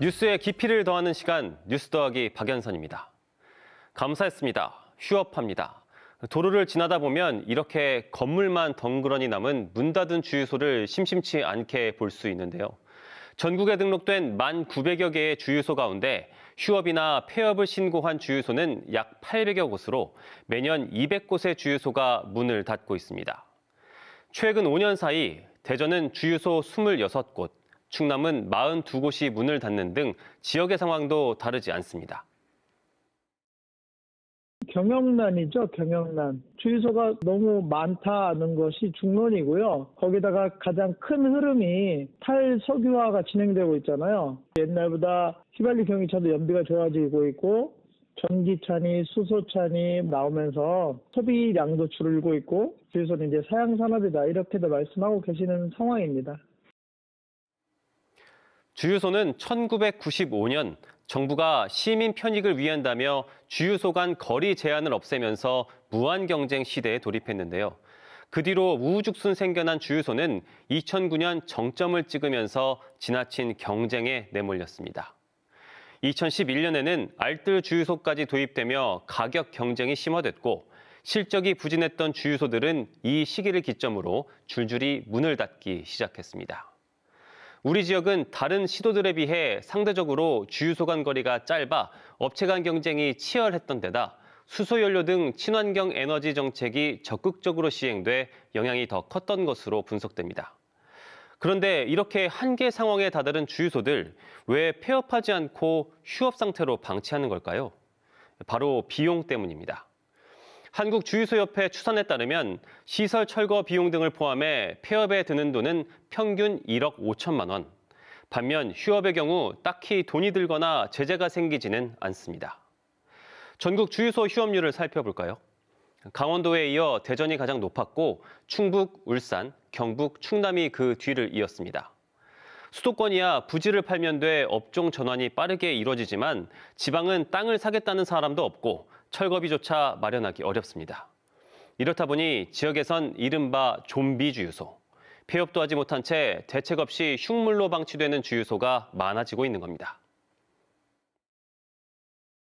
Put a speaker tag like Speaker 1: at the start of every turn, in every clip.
Speaker 1: 뉴스의 깊이를 더하는 시간, 뉴스 더하기 박연선입니다. 감사했습니다. 휴업합니다. 도로를 지나다 보면 이렇게 건물만 덩그러니 남은 문 닫은 주유소를 심심치 않게 볼 수 있는데요. 전국에 등록된 1,900여 개의 주유소 가운데 휴업이나 폐업을 신고한 주유소는 약 800여 곳으로 매년 200곳의 주유소가 문을 닫고 있습니다. 최근 5년 사이 대전은 주유소 26곳, 충남은 42곳이 문을 닫는 등 지역의 상황도 다르지 않습니다.
Speaker 2: 경영난이죠, 경영난. 주유소가 너무 많다는 것이 중론이고요. 거기다가 가장 큰 흐름이 탈석유화가 진행되고 있잖아요. 옛날보다 휘발유 경유차도 연비가 좋아지고 있고 전기차니 수소차니 나오면서 소비량도 줄고 있고 주유소는 이제 사양산업이다 이렇게도 말씀하고 계시는 상황입니다.
Speaker 1: 주유소는 1995년 정부가 시민 편익을 위한다며 주유소 간 거리 제한을 없애면서 무한 경쟁 시대에 돌입했는데요. 그 뒤로 우후죽순 생겨난 주유소는 2009년 정점을 찍으면서 지나친 경쟁에 내몰렸습니다. 2011년에는 알뜰 주유소까지 도입되며 가격 경쟁이 심화됐고 실적이 부진했던 주유소들은 이 시기를 기점으로 줄줄이 문을 닫기 시작했습니다. 우리 지역은 다른 시도들에 비해 상대적으로 주유소 간 거리가 짧아 업체 간 경쟁이 치열했던 데다 수소연료 등 친환경 에너지 정책이 적극적으로 시행돼 영향이 더 컸던 것으로 분석됩니다. 그런데 이렇게 한계 상황에 다다른 주유소들 왜 폐업하지 않고 휴업 상태로 방치하는 걸까요? 바로 비용 때문입니다. 한국주유소협회 추산에 따르면 시설 철거 비용 등을 포함해 폐업에 드는 돈은 평균 1억 5천만 원. 반면 휴업의 경우 딱히 돈이 들거나 제재가 생기지는 않습니다. 전국 주유소 휴업률을 살펴볼까요? 강원도에 이어 대전이 가장 높았고 충북, 울산, 경북, 충남이 그 뒤를 이었습니다. 수도권이야 부지를 팔면 돼 업종 전환이 빠르게 이뤄지지만 지방은 땅을 사겠다는 사람도 없고 철거비조차 마련하기 어렵습니다. 이렇다 보니 지역에선 이른바 좀비 주유소, 폐업도 하지 못한 채 대책 없이 흉물로 방치되는 주유소가 많아지고 있는 겁니다.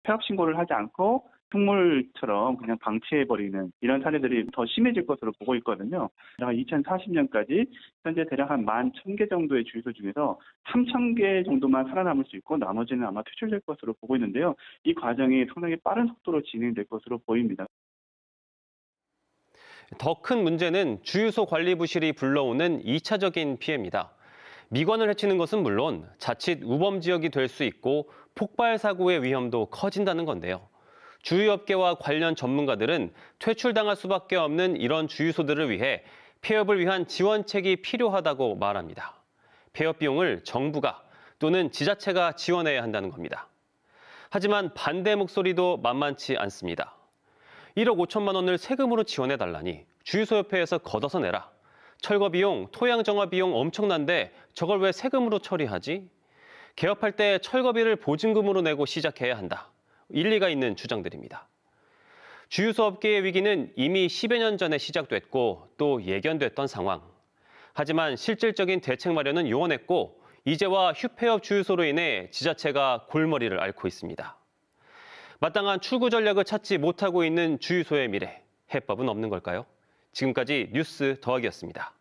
Speaker 3: 폐업 신고를 하지 않고 흉물처럼 그냥 방치해버리는 이런 사례들이 더 심해질 것으로 보고 있거든요. 2040년까지 현재 대략 한 11,000개 정도의 주유소 중에서 3,000개 정도만 살아남을 수 있고 나머지는 아마 퇴출될 것으로 보고 있는데요. 이 과정이 상당히 빠른 속도로 진행될 것으로 보입니다.
Speaker 1: 더 큰 문제는 주유소 관리 부실이 불러오는 2차적인 피해입니다. 미관을 해치는 것은 물론 자칫 우범 지역이 될 수 있고 폭발 사고의 위험도 커진다는 건데요. 주유업계와 관련 전문가들은 퇴출당할 수밖에 없는 이런 주유소들을 위해 폐업을 위한 지원책이 필요하다고 말합니다. 폐업 비용을 정부가 또는 지자체가 지원해야 한다는 겁니다. 하지만 반대 목소리도 만만치 않습니다. 1억 5천만 원을 세금으로 지원해달라니 주유소협회에서 걷어서 내라. 철거 비용, 토양 정화 비용 엄청난데 저걸 왜 세금으로 처리하지? 개업할 때 철거비를 보증금으로 내고 시작해야 한다. 일리가 있는 주장들입니다. 주유소 업계의 위기는 이미 10여 년 전에 시작됐고 또 예견됐던 상황. 하지만 실질적인 대책 마련은 요원했고 이제와 휴폐업 주유소로 인해 지자체가 골머리를 앓고 있습니다. 마땅한 출구 전략을 찾지 못하고 있는 주유소의 미래, 해법은 없는 걸까요? 지금까지 뉴스 더하기였습니다.